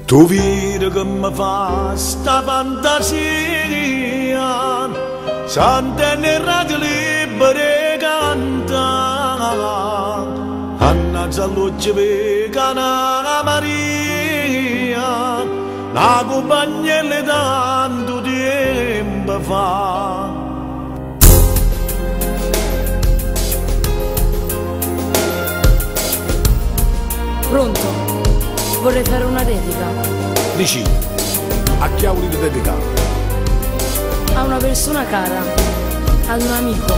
Tu vedi che mi fa sta fantasia, sente nel radio libere canta, annaggia luce vegana Maria, la compagnella tanto tempo fa. Pronto? Vorrei fare una dedica. Dici, a chi ha voluto dedicare? A una persona cara, ad un amico.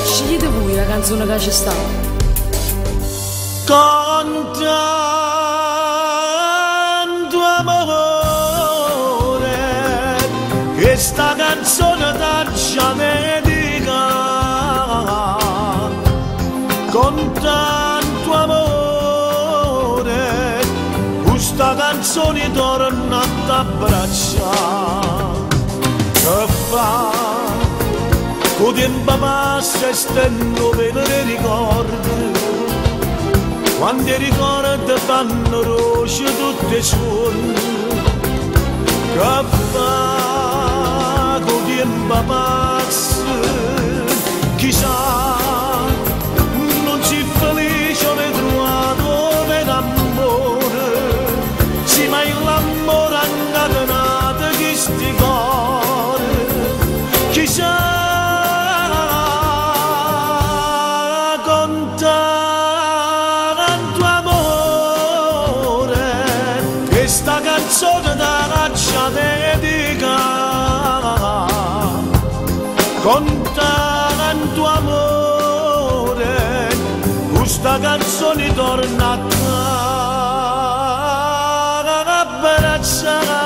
Scegliete voi la canzone che ci sta. Con tanto amore, questa canzone t'accia dedica. Con tanto amore, questa canzone torna a t'abbracciare. Che fa? Con tempo passa e stenno per i ricordi, quando i ricordi fanno roce tutte i giorni. Che fa? Con tempo passa, chissà, non si felice ne trovato per amore, sì, ma l'amore ha incatenato questi cuori, chissà. Con tanto amore, questa canzone da caccia dedica. Con tanto amore, questa canzone torna a t'abbracciare.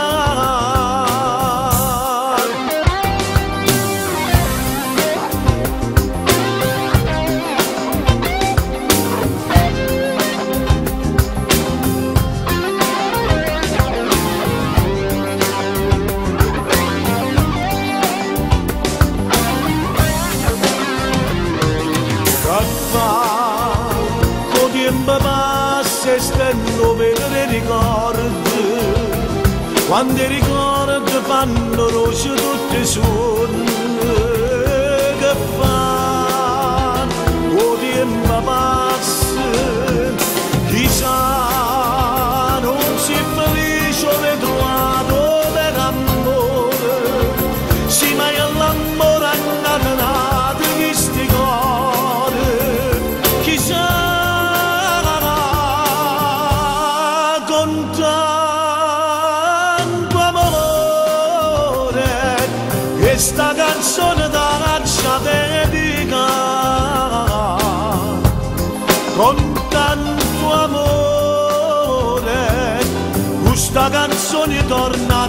Con tempo passa e stenno per i ricordi, quando i ricordi fanno roce tutti i giorni. Che fa? Con tempo passa, chissà, non si felice ne trovato per amore, sì, ma l'amore ha incatenato questi cuori, chissà. Con tanto amore, questa canzone da caccia dedica. Con tanto amore, questa canzone torna a